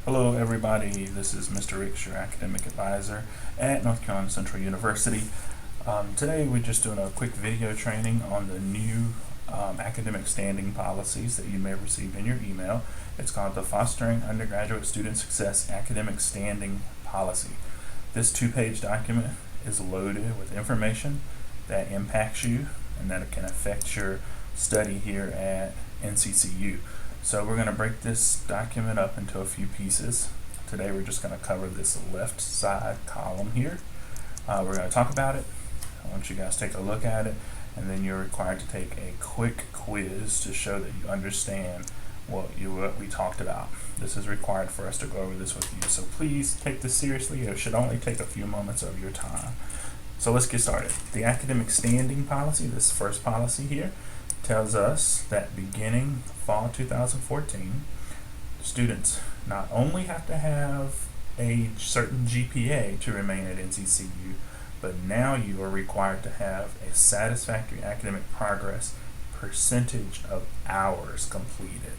Hello everybody, this is Mr. Ricks, your academic advisor at North Carolina Central University. Today we're just doing a quick video training on the new academic standing policies that you may have received in your email. It's called the Fostering Undergraduate Student Success Academic Standing Policy. This two-page document is loaded with information that impacts you and that it can affect your study here at NCCU. So we're going to break this document up into a few pieces. Today we're just going to cover this left side column here. We're going to talk about it. I want you guys to take a look at it, and then you're required to take a quick quiz to show that you understand what we talked about. This is required for us to go over this with you. So please take this seriously. It should only take a few moments of your time. So let's get started. The academic standing policy, this first policy here, tells us that beginning fall 2014, students not only have to have a certain GPA to remain at NCCU, but now you are required to have a satisfactory academic progress percentage of hours completed.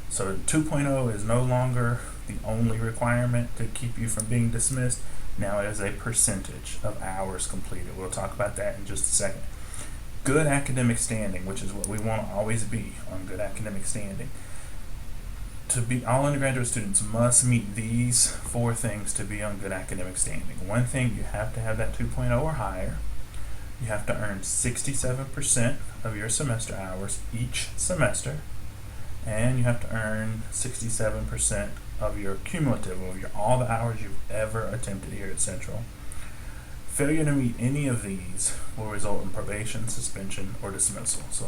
So 2.0 is no longer the only requirement to keep you from being dismissed. Now it is a percentage of hours completed. We'll talk about that in just a second. Good academic standing, which is what we want to always be on good academic standing. To be, all undergraduate students must meet these four things to be on good academic standing. One thing, you have to have that 2.0 or higher. You have to earn 67% of your semester hours each semester, and you have to earn 67% of your cumulative, of all the hours you've ever attempted here at Central. Failure to meet any of these will result in probation, suspension, or dismissal. So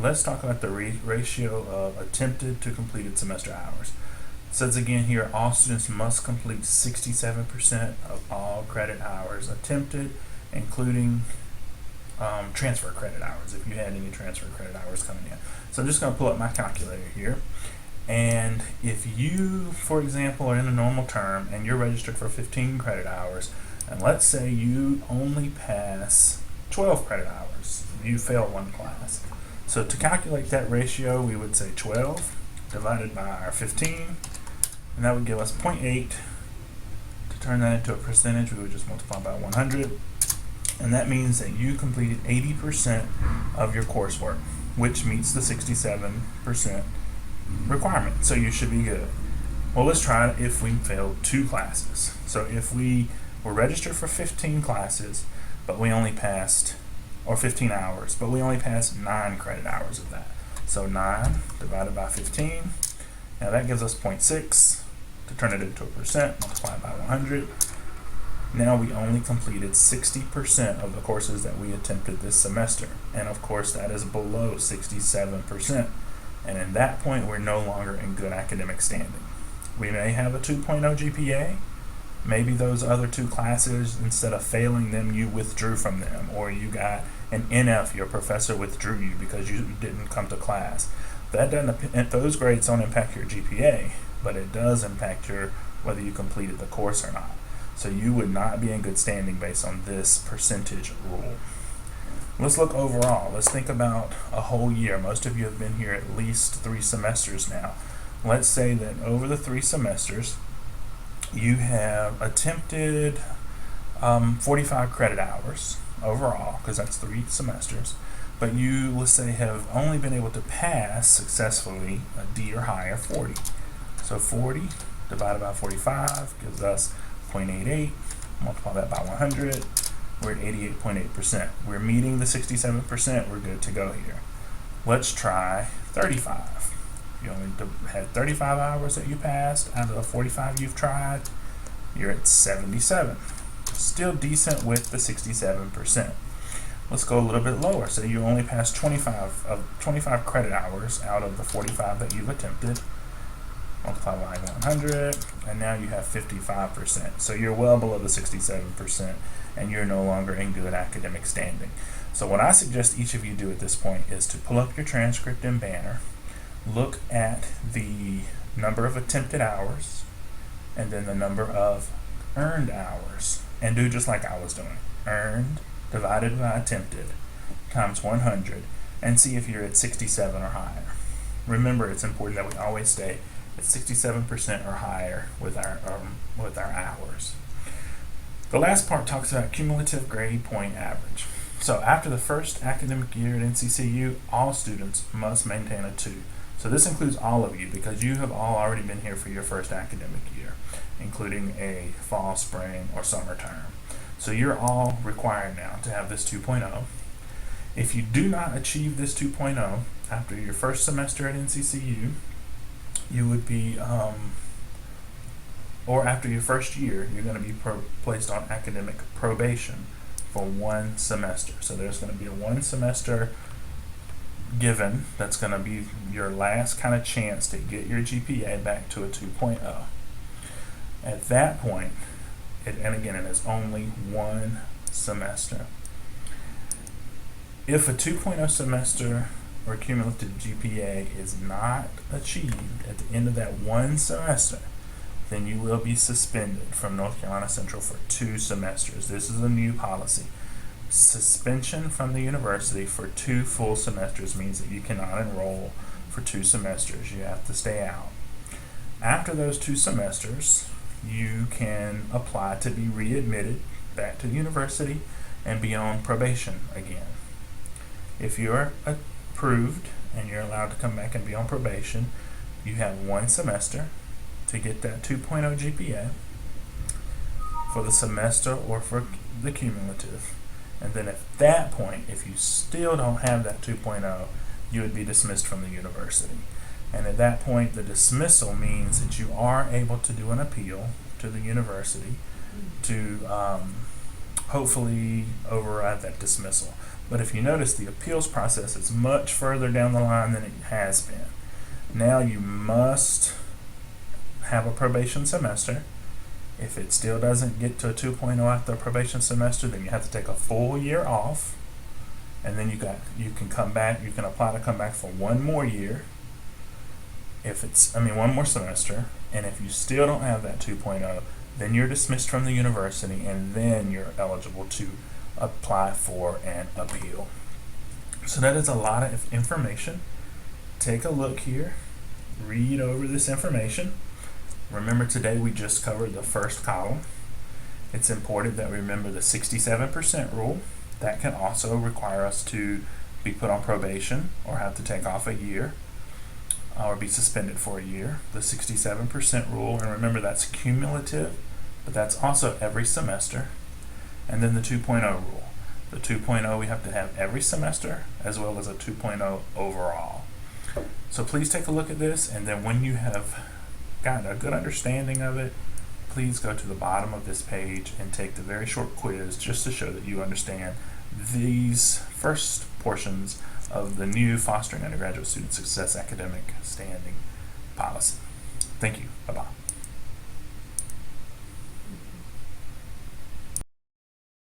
let's talk about the ratio of attempted to completed semester hours. It says again here, all students must complete 67% of all credit hours attempted, including transfer credit hours, if you had any transfer credit hours coming in. So I'm just going to pull up my calculator here. And if you, for example, are in a normal term and you're registered for 15 credit hours, and let's say you only pass 12 credit hours, you fail one class. So to calculate that ratio, we would say 12 divided by our 15, and that would give us 0.8. To turn that into a percentage, we would just multiply by 100, and that means that you completed 80% of your coursework, which meets the 67% requirement, so you should be good. Well, let's try it if we failed 2 classes. So if we were registered for 15 classes, but we only passed, or 15 hours, but we only passed 9 credit hours of that. So 9 divided by 15, now that gives us 0.6. To turn it into a percent, multiply by 100. Now we only completed 60% of the courses that we attempted this semester. And of course that is below 67%. And in that point, we're no longer in good academic standing. We may have a 2.0 GPA. Maybe those other 2 classes, instead of failing them, you withdrew from them, or you got an NF, your professor withdrew you because you didn't come to class. That doesn't, those grades don't impact your GPA, but it does impact your whether you completed the course or not. So you would not be in good standing based on this percentage rule. Let's look overall. Let's think about a whole year. Most of you have been here at least 3 semesters now. Let's say that over the 3 semesters, you have attempted 45 credit hours overall, because that's 3 semesters, but you, let's say, have only been able to pass successfully a D or higher 40. So 40 divided by 45 gives us 0.88. Multiply that by 100. We're at 88.8%. We're meeting the 67%. We're good to go here. Let's try 35. You only had 35 hours that you passed out of the 45 you've tried. You're at 77. Still decent with the 67%. Let's go a little bit lower. So you only passed 25 credit hours out of the 45 that you've attempted. Multiply by 100, and now you have 55%. So you're well below the 67%, and you're no longer in good academic standing. So what I suggest each of you do at this point is to pull up your transcript in Banner, look at the number of attempted hours, and then the number of earned hours, and do just like I was doing. Earned divided by attempted times 100, and see if you're at 67 or higher. Remember, it's important that we always stay it's 67% or higher with our hours. The last part talks about cumulative grade point average. So after the first academic year at NCCU, all students must maintain a 2. So this includes all of you because you have all already been here for your first academic year, including a fall, spring, or summer term. So you're all required now to have this 2.0. If you do not achieve this 2.0 after your first semester at NCCU, you would be, or after your first year, you're going to be placed on academic probation for 1 semester. So there's going to be a 1 semester given that's going to be your last kind of chance to get your GPA back to a 2.0. At that point, and again, it is only 1 semester. If a 2.0 semester or cumulative GPA is not achieved at the end of that 1 semester, then you will be suspended from North Carolina Central for 2 semesters. This is a new policy. Suspension from the university for 2 full semesters means that you cannot enroll for 2 semesters. You have to stay out. After those 2 semesters, you can apply to be readmitted back to the university and be on probation again. If you're approved and you're allowed to come back and be on probation, you have 1 semester to get that 2.0 GPA for the semester or for the cumulative. And then at that point, if you still don't have that 2.0, you would be dismissed from the university. And at that point, the dismissal means that you are able to do an appeal to the university to hopefully override that dismissal. But if you notice, the appeals process is much further down the line than it has been. Now you must have a probation semester. If it still doesn't get to a 2.0 after a probation semester, then you have to take a full year off, and then you can come back. You can apply to come back for 1 more year. If it's 1 more semester, and if you still don't have that 2.0, then you're dismissed from the university, and then you're eligible to apply for an appeal. So that is a lot of information. Take a look here, read over this information. Remember, today we just covered the first column. It's important that we remember the 67% rule. That can also require us to be put on probation or have to take off a year or be suspended for a year. The 67% rule, and remember that's cumulative, but that's also every semester. And then the 2.0 rule. The 2.0 we have to have every semester as well as a 2.0 overall. So please take a look at this, and then when you have gotten a good understanding of it, please go to the bottom of this page and take the very short quiz just to show that you understand these first portions of the new Fostering Undergraduate Student Success Academic Standing Policy. Thank you. Bye-bye.